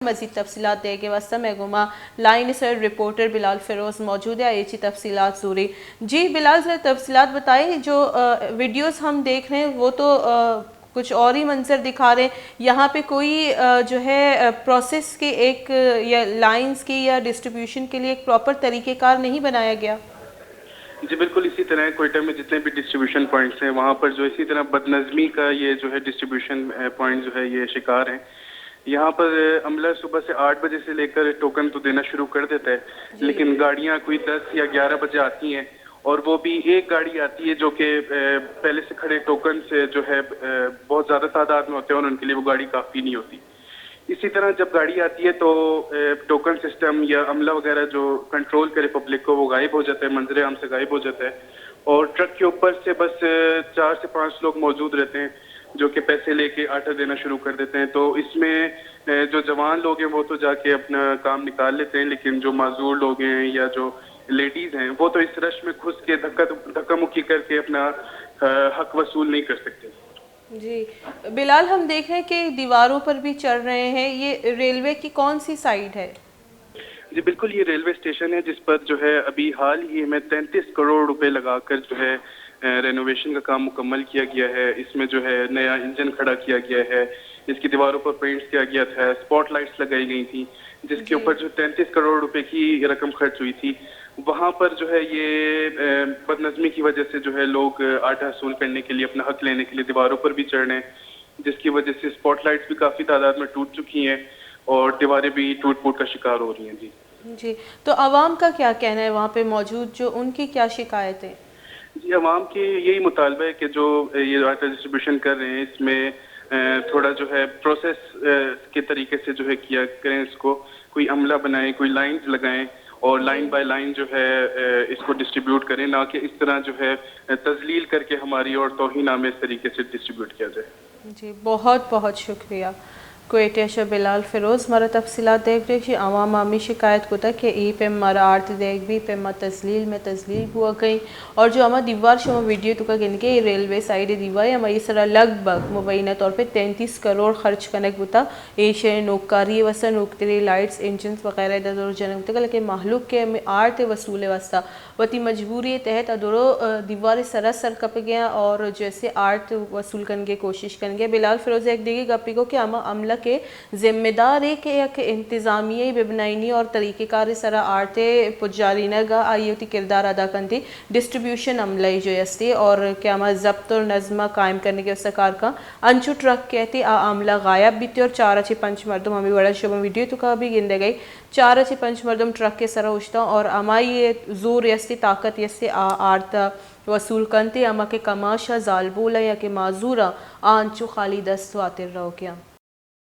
مزید تفصیلات دے کے واسطہ میں گما لائن سر رپورٹر بلال فیروز موجود ہے ایچی تفصیلات زوری. جی بلال سر تفصیلات بتائیں, جو ویڈیوز ہم دیکھ رہے ہیں وہ تو کچھ اور ہی منظر دکھا رہے ہیں, یہاں پہ کوئی جو ہے پروسیس کے ایک یا لائنز کی یا ڈسٹریبیوشن کے لیے ایک پراپر طریقہ کار نہیں بنایا گیا. جی بالکل اسی طرح کوئٹہ میں جتنے بھی ڈسٹریبیوشن پوائنٹس ہیں وہاں پر جو اسی طرح بد نظمی کا یہ جو ہے ڈسٹریبیوشن پوائنٹ جو ہے یہ شکار ہیں. یہاں پر عملہ صبح سے 8 بجے سے لے کر ٹوکن تو دینا شروع کر دیتا ہے, لیکن گاڑیاں کوئی 10 یا 11 بجے آتی ہیں, اور وہ بھی ایک گاڑی آتی ہے جو کہ پہلے سے کھڑے ٹوکن سے جو ہے بہت زیادہ تعداد میں ہوتے ہیں اور ان کے لیے وہ گاڑی کافی نہیں ہوتی. اسی طرح جب گاڑی آتی ہے تو ٹوکن سسٹم یا عملہ وغیرہ جو کنٹرول کرے پبلک کو وہ غائب ہو جاتا ہے, منظر عام سے غائب ہو جاتا ہے, اور ٹرک کے اوپر سے بس 4 سے 5 لوگ موجود رہتے ہیں جو کہ پیسے لے کے آٹا دینا شروع کر دیتے ہیں. تو اس میں جو جوان لوگ ہیں وہ تو جا کے اپنا کام نکال لیتے ہیں, لیکن جو معذور لوگ ہیں یا جو لیڈیز ہیں وہ تو اس رش میں گھس کے دھکا مکی کر کے اپنا حق وصول نہیں کر سکتے. جی بلال, ہم دیکھ رہے ہیں کہ دیواروں پر بھی چڑھ رہے ہیں, یہ ریلوے کی کون سی سائٹ ہے؟ جی بالکل یہ ریلوے اسٹیشن ہے جس پر جو ہے ابھی حال ہی میں 33 کروڑ روپے لگا کر جو ہے رینوویشن کا کام مکمل کیا گیا ہے. اس میں جو ہے نیا انجن کھڑا کیا گیا ہے, اس کی دیواروں پر پینٹس کیا گیا تھا, اسپاٹ لائٹس لگائی گئی تھی جس کے اوپر جو 33 کروڑ روپے کی رقم خرچ ہوئی تھی. وہاں پر جو ہے یہ بد نظمی کی وجہ سے جو ہے لوگ آٹا حصول کرنے کے لیے اپنا حق لینے کے لیے دیواروں پر بھی چڑھ رہے ہیں, جس کی وجہ سے اسپاٹ لائٹس بھی کافی تعداد میں ٹوٹ چکی ہیں اور دیواریں بھی ٹوٹ پھوٹ کا شکار ہو رہی ہیں. جی تو عوام کا کیا کہنا ہے وہاں پہ موجود, جو ان کی کیا شکایتیں؟ جی عوام کی یہی مطالبہ ہے کہ جو یہ آٹا ڈسٹریبیوشن کر رہے ہیں اس میں تھوڑا جو ہے پروسیس کے طریقے سے جو ہے کیا کریں, اس کو کوئی عملہ بنائیں, کوئی لائنز لگائیں اور لائن بائی لائن جو ہے اس کو ڈسٹریبیوٹ کریں, نہ کہ اس طرح جو ہے تذلیل کر کے ہماری اور توہین آمیز طریقے سے ڈسٹریبیوٹ کیا جائے. جی بہت بہت شکریہ. کوئٹہ شا بلال فیروز مارا تفصیلات دیکھ رہے عوام عامی شکایت کو تھا کہ ای پہ مارا آرت دیکھ بھی پہ ما تزلیل میں تزلیل ہوا گئی, اور جو ہما دیوار شما ویڈیو تو کا گن کے ریلوے سائڈ دیوار ہے ہما یہ سرا لگ بھگ مبینہ طور پہ 33 کروڑ خرچ کنک ہوتا ایشے نوکاری وسا نوکتری لائٹس انجنز وغیرہ ادھر جنک ہوتا, لیکن محلوق کے ہمیں آرت وصول واسطہ وتی مجبوری تحت ادھرو دیوار سراسر کپ گیا اور جیسے آرٹ وصول کرنے کی کوشش کریں گے. بلال فیروز ایک دیگی گپی کو کہ ہما عملہ کے ذمہ دار ہے کہ ایک انتظامیہ ببنائنی اور طریقہ کار سرا آرتے پجارینہ گا آئی ہوتی کردار ادا کرتی ڈسٹریبیوشن عملہ جو ہے اور کیا ہما ضبط اور نظمہ قائم کرنے کے سکار کا انچو ٹرک کہتے عملہ غائب بھی تھی, اور 4-5 مردم ہمیں بڑا شبہ ویڈیو تو کا بھی گندے گئی 4-5 مردم ٹرک کے سرا اچھتا, اور ہمائی یہ زور یستی طاقت یستی آرتا وصول کنتے اما کے کماشا زالبولا یا کہ معذورہ آنچو خالی دست واتر رہو کیا.